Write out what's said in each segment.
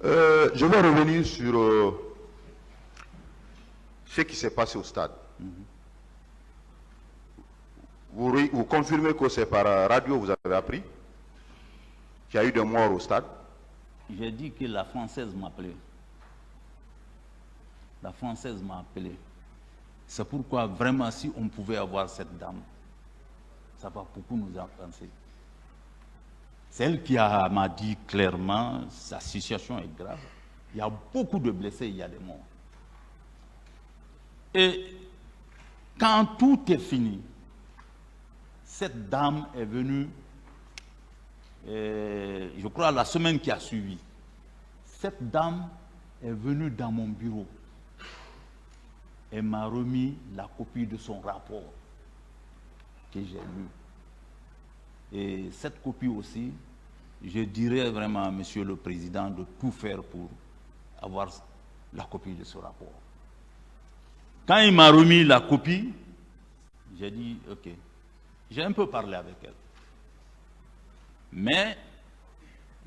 Je vais revenir sur ce qui s'est passé au stade. Vous confirmez que c'est par radio vous avez appris qu'il y a eu des morts au stade? J'ai dit que la Française m'appelait. La Française m'a appelé. C'est pourquoi vraiment si on pouvait avoir cette dame, ça va beaucoup nous avancer. C'est elle qui m'a dit clairement, sa situation est grave. Il y a beaucoup de blessés, il y a des morts. Et quand tout est fini, cette dame est venue, je crois la semaine qui a suivi, cette dame est venue dans mon bureau et m'a remis la copie de son rapport que j'ai lu. Et cette copie aussi, je dirais vraiment à Monsieur le Président de tout faire pour avoir la copie de ce rapport. Quand il m'a remis la copie, j'ai dit, ok, j'ai un peu parlé avec elle. Mais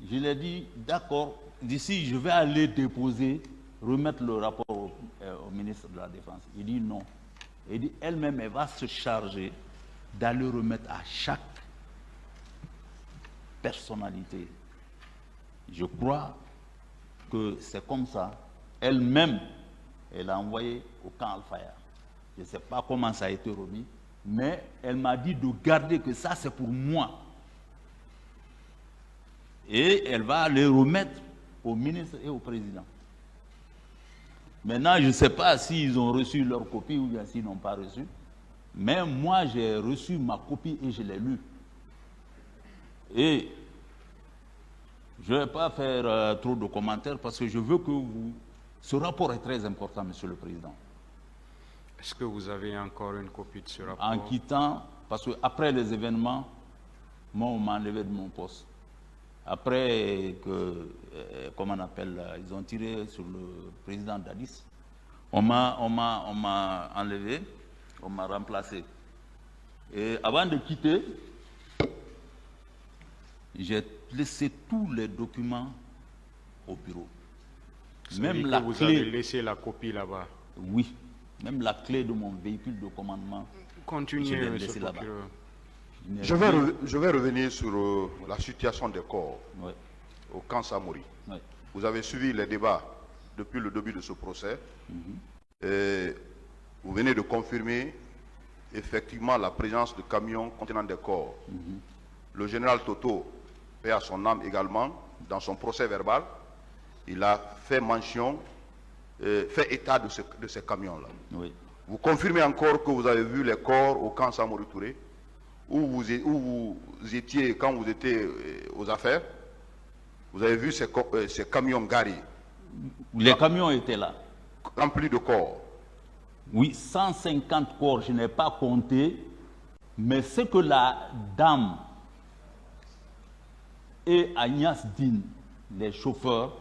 je lui ai dit, d'accord, d'ici je vais aller déposer, remettre le rapport au ministre de la Défense. Il dit non. Il dit elle-même, elle va se charger d'aller remettre à chaque personnalité. Je crois que c'est comme ça. Elle-même, elle a envoyé au camp Al-Fayha. Je ne sais pas comment ça a été remis, mais elle m'a dit de garder que ça c'est pour moi. Et elle va les remettre au ministre et au président. Maintenant, je ne sais pas s'ils ont reçu leur copie ou bien s'ils n'ont pas reçu. Mais moi, j'ai reçu ma copie et je l'ai lue. Et je ne vais pas faire trop de commentaires parce que je veux que vous... Ce rapport est très important, Monsieur le Président. Est-ce que vous avez encore une copie de ce rapport? En quittant, parce qu'après les événements, moi, on m'a enlevé de mon poste. Après que, comment on appelle, ils ont tiré sur le président Dadis, on m'a enlevé, on m'a remplacé. Et avant de quitter, j'ai laissé tous les documents au bureau. Même la vous clé, avez laissé la copie là-bas? Oui, même la clé de mon véhicule de commandement. Continuez, je l'ai laissé là-bas. Je vais revenir sur la situation des corps au camp Samori. Vous avez suivi les débats depuis le début de ce procès. Et vous venez de confirmer effectivement la présence de camions contenant des corps. Le général Toto, paix à son âme également, dans son procès verbal, il a fait mention, fait état de ces camions-là. Vous confirmez encore que vous avez vu les corps au camp Samori Touré, où vous étiez quand vous étiez aux affaires. Vous avez vu ces camions garés. Les camions étaient là. Remplis de corps. Oui, 150 corps, je n'ai pas compté, mais ce que la dame et Agnès Dine, les chauffeurs,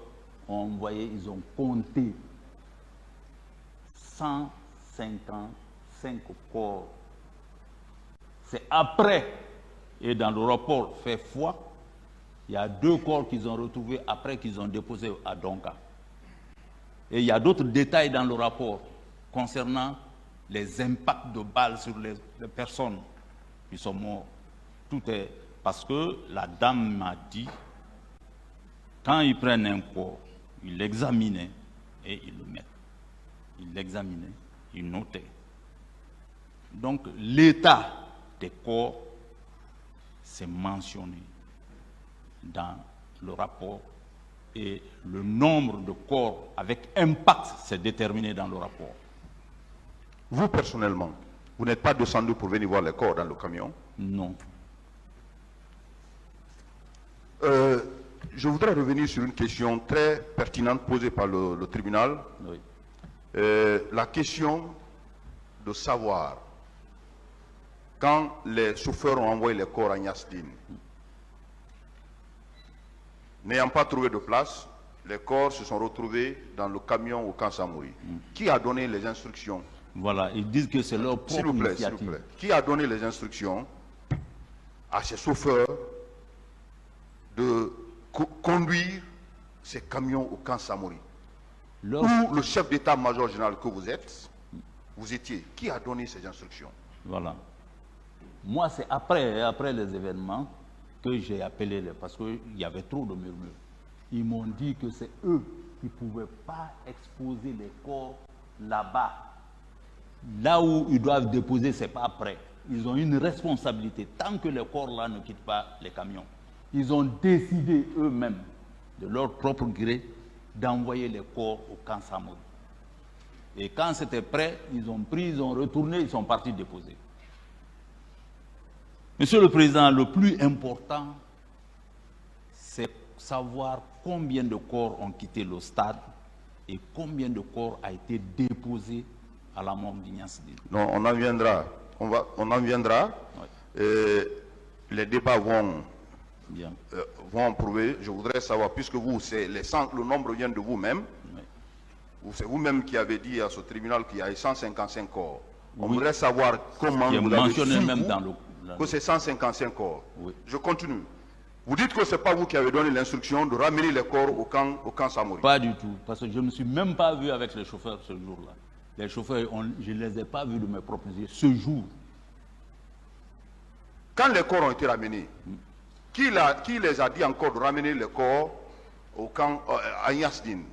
ont envoyé, ils ont compté 155 corps. C'est après, et dans le rapport fait foi, il y a 2 corps qu'ils ont retrouvés après qu'ils ont déposé à Donka. Et il y a d'autres détails dans le rapport concernant les impacts de balles sur les personnes qui sont mortes. Tout est parce que la dame m'a dit, quand ils prennent un corps, ils l'examinaient et ils le mettent. Ils l'examinaient, ils notaient. Donc l'état des corps, c'est mentionné dans le rapport et le nombre de corps avec impact, c'est déterminé dans le rapport. Vous, personnellement, vous n'êtes pas descendu pour venir voir les corps dans le camion? Non. Je voudrais revenir sur une question très pertinente posée par le tribunal. Oui. La question de savoir, quand les chauffeurs ont envoyé les corps à Niasdine, n'ayant pas trouvé de place, les corps se sont retrouvés dans le camion au camp Samori. Qui a donné les instructions? Voilà, ils disent que c'est leur propre initiative. S'il vous plaît. Qui a donné les instructions à ces chauffeurs de conduire ces camions au camp Samori? Lorsque... Ou le chef d'état-major général que vous êtes, vous étiez, qui a donné ces instructions? Voilà. Moi, c'est après les événements que j'ai appelé, parce qu'il y avait trop de murmures. Ils m'ont dit que c'est eux qui ne pouvaient pas exposer les corps là-bas. Là où ils doivent déposer, ce n'est pas prêt. Ils ont une responsabilité tant que les corps là ne quittent pas les camions. Ils ont décidé eux-mêmes, de leur propre gré, d'envoyer les corps au camp Samori. Et quand c'était prêt, ils ont pris, ils ont retourné, ils sont partis déposer. Monsieur le Président, le plus important, c'est savoir combien de corps ont quitté le stade et combien de corps a été déposé à la mort d'Ignace Dine. Non, on en viendra. On en viendra. Ouais. Les débats vont prouver. Je voudrais savoir, puisque vous, le nombre vient de vous-même. Oui. C'est vous-même qui avez dit à ce tribunal qu'il y a 155 corps. On voudrait savoir comment vous avez su que c'est 155 corps. Oui. Je continue. Vous dites que ce n'est pas vous qui avez donné l'instruction de ramener les corps au camp Samori. Pas du tout, parce que je ne me suis même pas vu avec les chauffeurs ce jour-là. Les chauffeurs, je ne les ai pas vus de mes propres yeux ce jour. Quand les corps ont été ramenés, qui les a dit encore de ramener les corps au camp à Ignace Dine?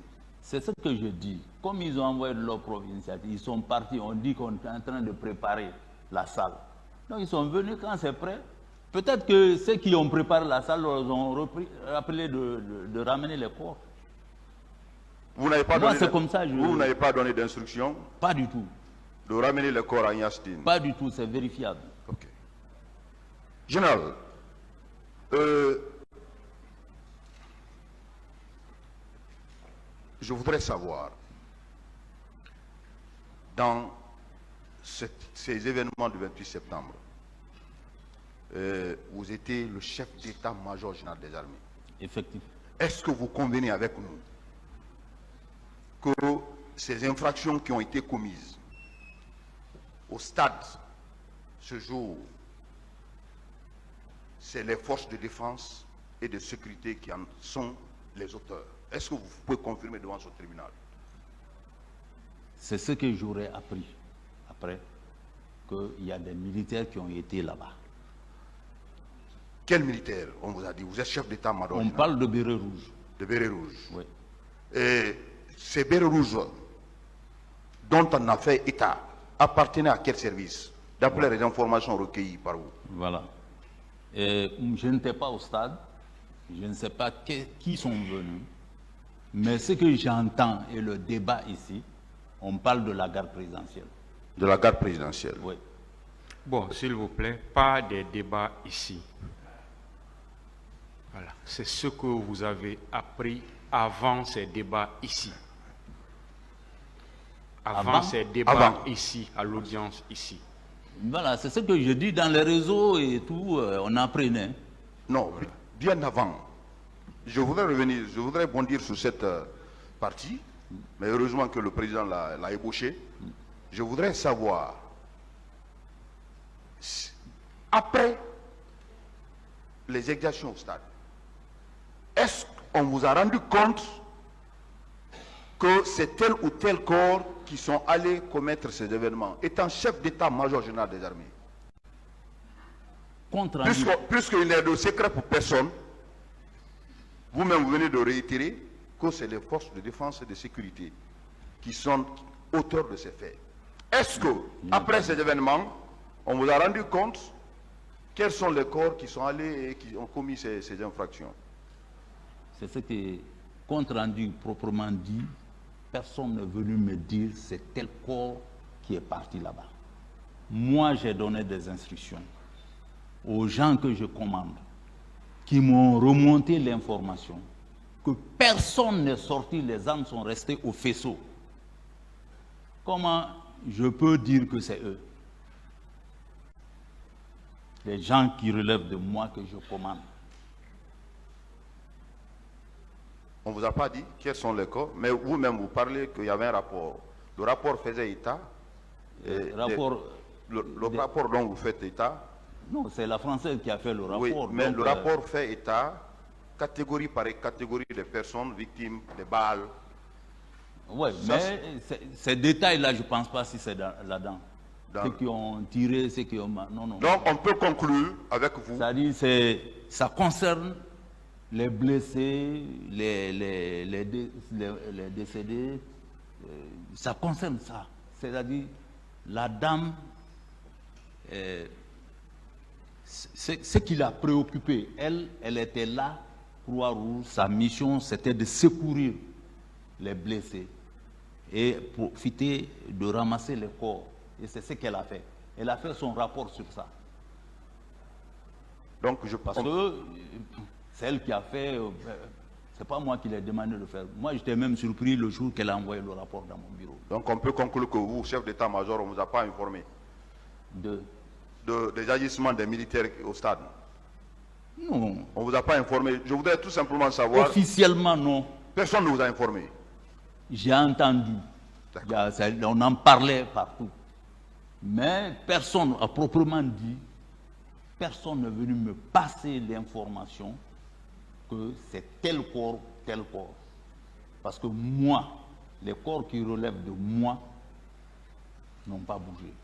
C'est ce que je dis. Comme ils ont envoyé leur propre initiative, ils sont partis, on dit qu'on est en train de préparer la salle. Donc ils sont venus quand c'est prêt. Peut-être que ceux qui ont préparé la salle leur ont rappelé de ramener les corps. Vous n'avez pas donné, comme ça, vous n'avez pas donné d'instruction? Pas du tout. De ramener les corps à Ignace Dine? Pas du tout, c'est vérifiable. Ok. Général, je voudrais savoir, dans ces événements du 28 septembre, vous étiez le chef d'état-major général des armées. Effectivement. Est-ce que vous convenez avec nous que ces infractions qui ont été commises au stade ce jour, c'est les forces de défense et de sécurité qui en sont les auteurs? Est-ce que vous pouvez confirmer devant ce tribunal? C'est ce que j'aurais appris après, qu'il y a des militaires qui ont été là-bas. Quels militaires? On vous a dit, vous êtes chef d'état-major. On parle de bérets rouges. De bérets rouges. Oui. Et ces bérets rouges dont on a fait état appartenaient à quel service, d'après les informations recueillies par vous? Voilà. Et je n'étais pas au stade, je ne sais pas qui sont venus, mais ce que j'entends et le débat ici, on parle de la garde présidentielle. De la garde présidentielle? Oui. Bon, s'il vous plaît, pas des débats ici. Voilà. C'est ce que vous avez appris avant ces débats ici. Avant ces débats ici, à l'audience ici. Voilà, c'est ce que je dis dans les réseaux et tout, on apprenait. Non, bien avant. Je voudrais bondir sur cette partie, mais heureusement que le président l'a ébauché. Je voudrais savoir, après les exactions au stade, est-ce qu'on vous a rendu compte que c'est tel ou tel corps qui sont allés commettre ces événements, étant chef d'état-major général des armées? Puisqu'il n'est de secret pour personne, vous-même vous venez de réitérer que c'est les forces de défense et de sécurité qui sont auteurs de ces faits. Est-ce que, après ces événements, on vous a rendu compte quels sont les corps qui sont allés et qui ont commis ces infractions? C'est ce que, compte rendu proprement dit, personne n'est venu me dire c'est tel corps qui est parti là-bas. Moi, j'ai donné des instructions aux gens que je commande, qui m'ont remonté l'information que personne n'est sorti, les armes sont restées au faisceau. Comment je peux dire que c'est eux? Les gens qui relèvent de moi que je commande. On ne vous a pas dit quels sont les corps, mais vous-même vous parlez qu'il y avait un rapport. Le rapport faisait état. Le rapport dont vous faites état. Non, c'est la Française qui a fait le rapport. Oui, mais le rapport fait état catégorie par catégorie des personnes victimes des balles. Oui, mais ces détails-là, je ne pense pas si c'est là-dedans. Ceux qui ont tiré, ceux qui ont... Non, non. Donc, on peut conclure avec vous. C'est-à-dire, ça concerne les blessés, les décédés. Ça concerne ça. C'est-à-dire, la dame, ce qui l'a préoccupée, elle était là, Croix-Rouge, sa mission, c'était de secourir les blessés et profiter de ramasser les corps. Et c'est ce qu'elle a fait. Elle a fait son rapport sur ça. Donc, parce que c'est elle qui a fait... c'est pas moi qui l'ai demandé de faire. Moi, j'étais même surpris le jour qu'elle a envoyé le rapport dans mon bureau. Donc, on peut conclure que vous, chef d'état-major, on ne vous a pas informé des agissements des militaires au stade? Non. On ne vous a pas informé. Je voudrais tout simplement savoir... Officiellement, non. Personne ne vous a informé? J'ai entendu. On en parlait partout. Mais personne, à proprement dit, personne n'est venu me passer l'information que c'est tel corps. Parce que moi, les corps qui relèvent de moi n'ont pas bougé.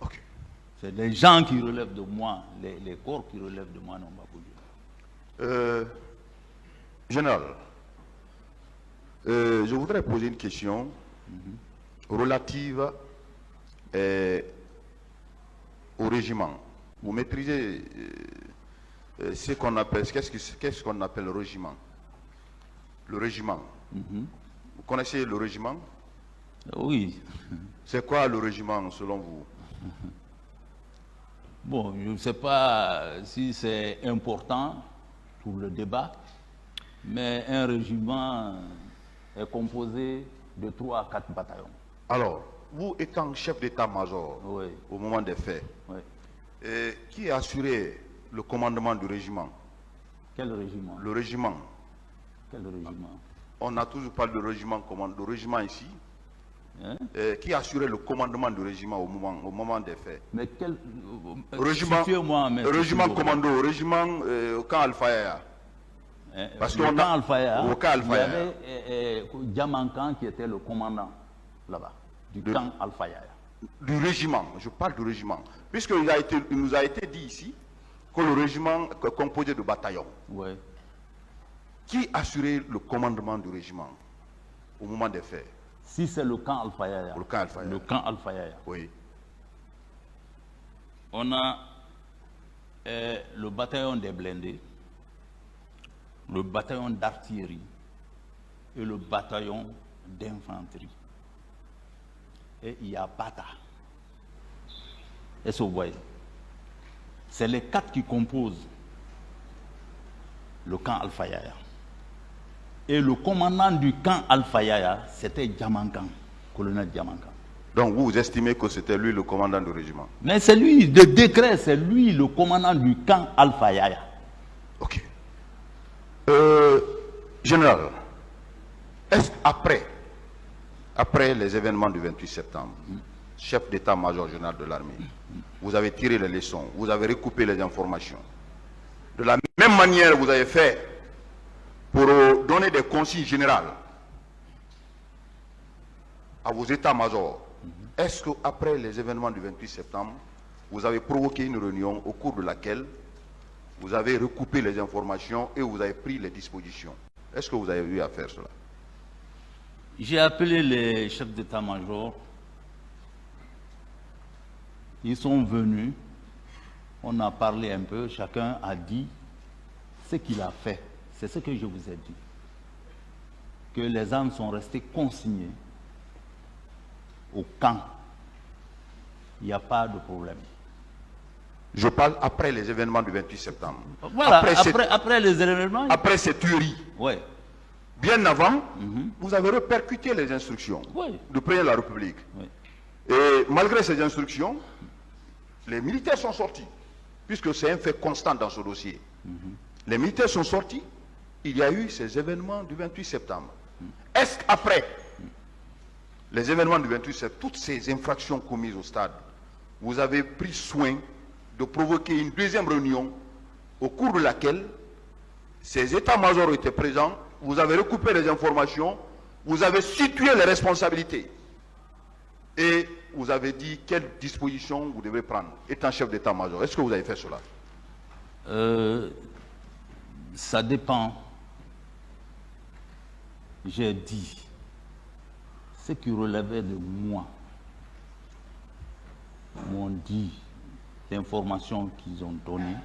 Ok. C'est les gens qui relèvent de moi, les corps qui relèvent de moi n'ont pas bougé. Général, je voudrais poser une question relative au régiment. Vous maîtrisez ce qu'on appelle, qu'est-ce qu'on appelle le régiment? Le régiment. Vous connaissez le régiment? Oui. C'est quoi le régiment selon vous? Bon, je ne sais pas si c'est important pour le débat, mais un régiment est composé de 3 à 4 bataillons. Alors, vous étant chef d'état-major au moment des faits, qui a assuré le commandement du régiment? Quel régiment? Le régiment. Quel régiment? On a toujours parlé de régiment, le régiment ici. Qui a assuré le commandement du régiment au moment des faits? Mais quel régiment commando, régiment au camp Alfaya. Parce qu'au camp Alfaya, il y avait Diamankan qui était le commandant là-bas, du camp Alfaya. Du régiment, je parle du régiment. Puisqu'il nous a été dit ici que le régiment est composé de bataillons. Oui. Qui assurait le commandement du régiment au moment des faits? Si c'est le camp Alfaya. Le camp Alfaya. Oui. On a le bataillon des blindés, le bataillon d'artillerie et le bataillon d'infanterie. Et il y a Bata. Est-ce que vous voyez? C'est les 4 qui composent le camp Alfaya. Et le commandant du camp Alfaya, c'était Diamankan, colonel Diamankan. Donc vous estimez que c'était lui le commandant du régiment? Mais c'est lui, de décret, c'est lui le commandant du camp Alfaya. Ok. Général, est-ce après les événements du 28 septembre, chef d'état-major général de l'armée, vous avez tiré les leçons, vous avez recoupé les informations. De la même manière, vous avez fait pour donner des consignes générales à vos états-majors. Est-ce qu'après les événements du 28 septembre, vous avez provoqué une réunion au cours de laquelle vous avez recoupé les informations et vous avez pris les dispositions? Est-ce que vous avez eu à faire cela? J'ai appelé les chefs d'état-major. Ils sont venus. On a parlé un peu. Chacun a dit ce qu'il a fait. C'est ce que je vous ai dit. Que les armes sont restées consignées au camp. Il n'y a pas de problème. Je parle après les événements du 28 septembre. Voilà, après les événements. Après ces tueries. Oui. Bien avant, vous avez répercuté les instructions du président de la République. Oui. Et malgré ces instructions, les militaires sont sortis, puisque c'est un fait constant dans ce dossier. Les militaires sont sortis, il y a eu ces événements du 28 septembre. Est-ce qu'après les événements du 28 septembre, toutes ces infractions commises au stade, vous avez pris soin de provoquer une deuxième réunion au cours de laquelle ces états-majors étaient présents, vous avez recoupé les informations, vous avez situé les responsabilités et vous avez dit quelles dispositions vous devez prendre, étant chef d'état-major. Est-ce que vous avez fait cela? Ça dépend. J'ai dit ce qui relevait de moi m'ont dit l'information qu'ils ont donnée,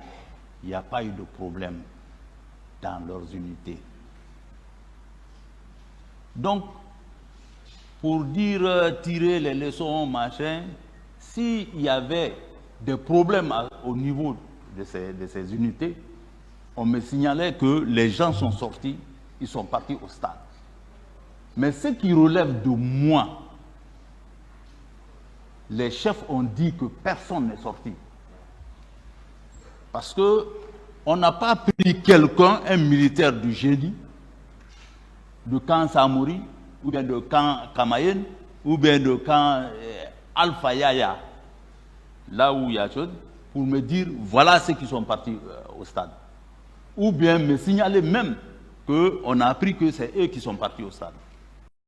il n'y a pas eu de problème dans leurs unités. Donc, pour dire tirer les leçons, machin, s'il y avait des problèmes au niveau de ces unités, on me signalait que les gens sont sortis, ils sont partis au stade. Mais ce qui relève de moi, les chefs ont dit que personne n'est sorti. Parce qu'on n'a pas pris quelqu'un, un militaire du génie, du camp Samori, ou bien de camp Kamayen, ou bien de camp Alpha Yaya, là où il y a chose, pour me dire voilà ceux qui sont partis au stade. Ou bien me signaler même qu'on a appris que c'est eux qui sont partis au stade.